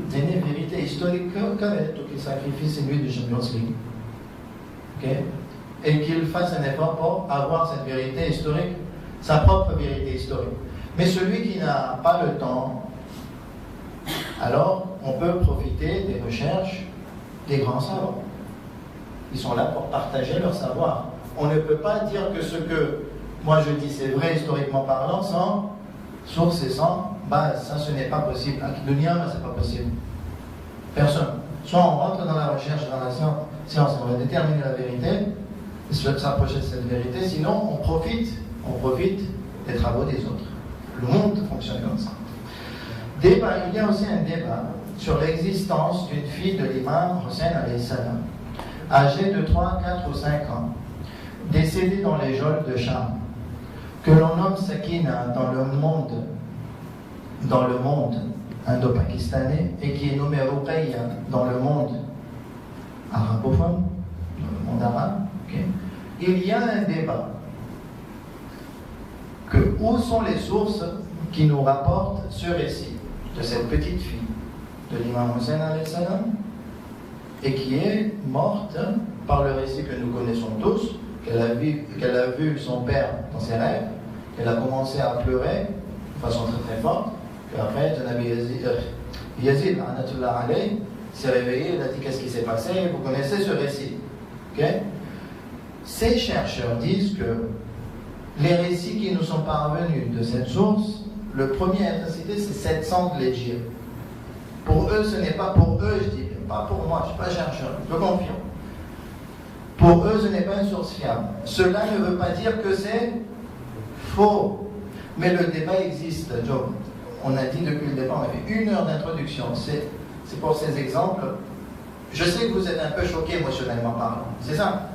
C'est une vérité historique qu'il sacrifie celui de Champions League. Ok? Et qu'il fasse un effort pour avoir cette vérité historique, sa propre vérité historique. Mais celui qui n'a pas le temps, alors on peut profiter des recherches des grands savants. Ils sont là pour partager leur savoir. On ne peut pas dire que ce que moi je dis c'est vrai historiquement parlant, sans source et sans base. Ça, ce n'est pas possible. Akidunia, mais c'est pas possible. Personne. Soit on rentre dans la recherche, dans la science, on va déterminer la vérité, et s'approcher de cette vérité, sinon on profite des travaux des autres. Le monde fonctionne comme ça. Débat, il y a aussi un débat sur l'existence d'une fille de l'imam Hussein alayhi salam, âgée de 3, 4 ou 5 ans, décédée dans les geôles de Cham, que l'on nomme Sakina dans le monde indo-pakistanais et qui est nommée Ruqayya dans le monde arabophone, dans le monde arabe. Okay. Il y a un débat que où sont les sources qui nous rapportent ce récit de cette petite fille de l'imam Hussein alayhi salam et qui est morte par le récit que nous connaissons tous, qu'elle a vu son père dans ses rêves, qu'elle a commencé à pleurer de façon très très forte, qu'après Yazid s'est réveillé, il a dit qu'est-ce qui s'est passé, vous connaissez ce récit. Okay? Ces chercheurs disent que les récits qui nous sont parvenus de cette source, le premier à être cité c'est 700 de l'Égypte. Pour eux, ce n'est pas pour eux, je dis, pas pour moi, je ne suis pas chercheur, je le confirme. Pour eux, ce n'est pas une source fiable. Cela ne veut pas dire que c'est faux. Mais le débat existe, Joe. On a dit depuis le départ, on a fait 1 heure d'introduction. C'est pour ces exemples. Je sais que vous êtes un peu choqués émotionnellement parlant. C'est ça?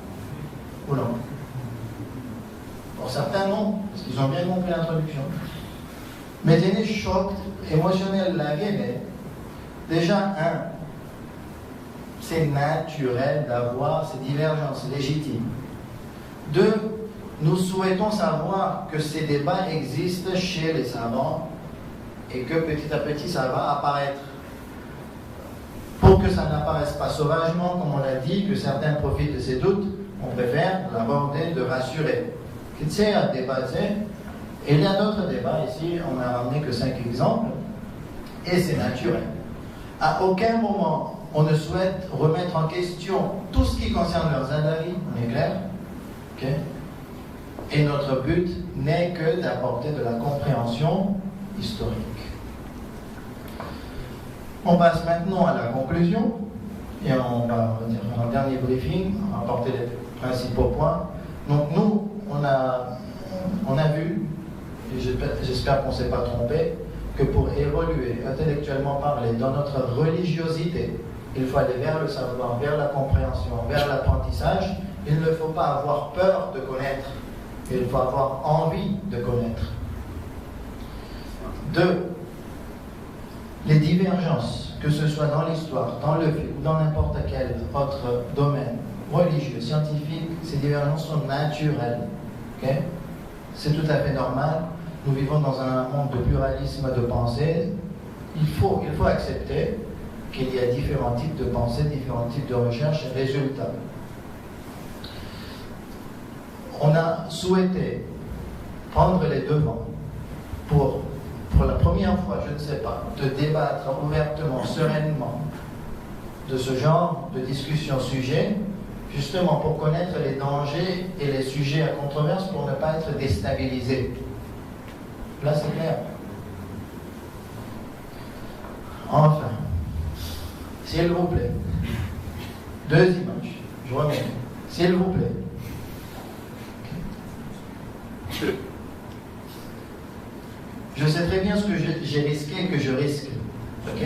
Ou non? Pour certains, non, parce qu'ils ont bien compris l'introduction. Mais des chocs émotionnels, la guerre, déjà, c'est naturel d'avoir ces divergences légitimes. 2, nous souhaitons savoir que ces débats existent chez les savants et que petit à petit ça va apparaître. Pour que ça n'apparaisse pas sauvagement, comme on l'a dit, que certains profitent de ces doutes, on préfère l'aborder, de rassurer. C'est un débat, et il y a d'autres débats ici, on n'a ramené que 5 exemples, et c'est naturel. À aucun moment, on ne souhaite remettre en question tout ce qui concerne leurs avis, on est clair, okay? Et notre but n'est que d'apporter de la compréhension historique. On passe maintenant à la conclusion, et on va dire dans le dernier briefing, on va apporter les principaux points. Donc nous, on a vu, et j'espère qu'on ne s'est pas trompé, que pour évoluer, intellectuellement parler, dans notre religiosité, il faut aller vers le savoir, vers la compréhension, vers l'apprentissage. Il ne faut pas avoir peur de connaître, il faut avoir envie de connaître. 2. Les divergences, que ce soit dans l'histoire, dans le fait ou dans n'importe quel autre domaine, religieux, scientifique, ces divergences sont naturelles. Okay? C'est tout à fait normal. Nous vivons dans un monde de pluralisme de pensée. Il faut accepter qu'il y a différents types de pensée, différents types de recherche et résultats. On a souhaité prendre les devants pour la première fois, je ne sais pas, de débattre ouvertement, sereinement de ce genre de discussion-sujet, justement pour connaître les dangers et les sujets à controverse pour ne pas être déstabilisé. Là, c'est clair. Enfin, s'il vous plaît, 2 images, je remets, s'il vous plaît. Je sais très bien ce que j'ai risqué et que je risque. Ok?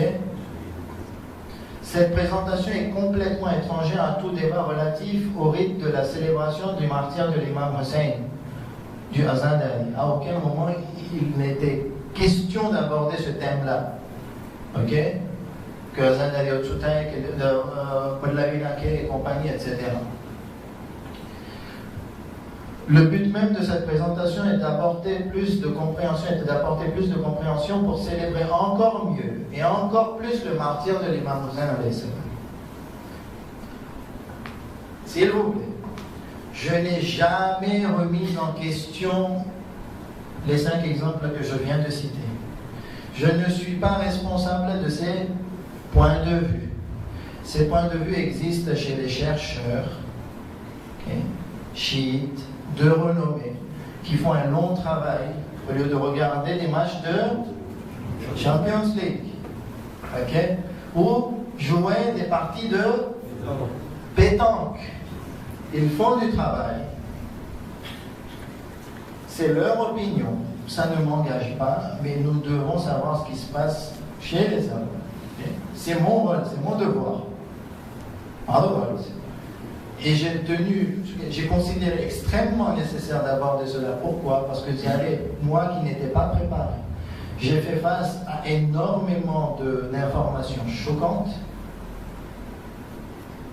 Cette présentation est complètement étrangère à tout débat relatif au rite de la célébration du martyre de l'imam Hussein, du Azan d'Ali. À aucun moment il n'était question d'aborder ce thème-là. Ok? Que Azan d'Ali Otsutai, que Kodlavinake et compagnie, etc. Le but même de cette présentation est d'apporter plus de compréhension, pour célébrer encore mieux et encore plus le martyre de l'imam Hussein alayhi salam. S'il vous plaît, je n'ai jamais remis en question les 5 exemples que je viens de citer. Je ne suis pas responsable de ces points de vue. Ces points de vue existent chez les chercheurs, okay, chiites, de renommée. qui font un long travail au lieu de regarder des matchs de Champions League, ok, ou jouer des parties de pétanque. Ils font du travail. C'est leur opinion. Ça ne m'engage pas, mais nous devons savoir ce qui se passe chez les hommes. Okay? C'est mon rôle, c'est mon devoir. Et j'ai considéré extrêmement nécessaire d'aborder cela. Pourquoi? Parce que j'avais, moi qui n'étais pas préparé, j'ai fait face à énormément d'informations choquantes.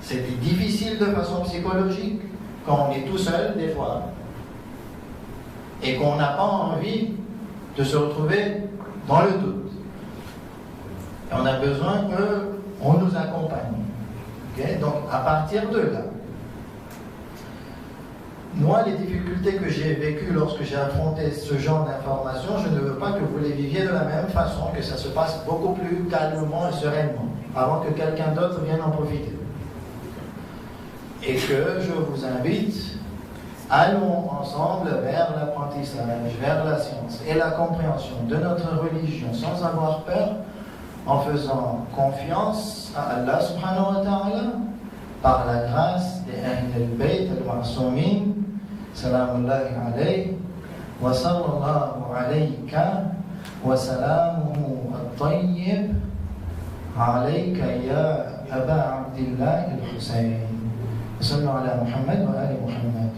C'était difficile de façon psychologique, quand on est tout seul des fois, et qu'on n'a pas envie de se retrouver dans le doute. Et on a besoin qu'on nous accompagne. Okay? Donc, à partir de là, moi, les difficultés que j'ai vécues lorsque j'ai affronté ce genre d'informations, je ne veux pas que vous les viviez de la même façon, que ça se passe beaucoup plus calmement et sereinement, avant que quelqu'un d'autre vienne en profiter. Et que je vous invite, allons ensemble vers l'apprentissage, vers la science et la compréhension de notre religion sans avoir peur, en faisant confiance à Allah subhanahu wa ta'ala, par la grâce des Ahl al-Bayt al-Ma'soumin, salamullahi alayhi, wa sallallahu alayka, wa salamuhu al-tayyib, alayka ya Aba Abdillah al-Husayn. Sallallahu ala Muhammad wa ali Muhammad.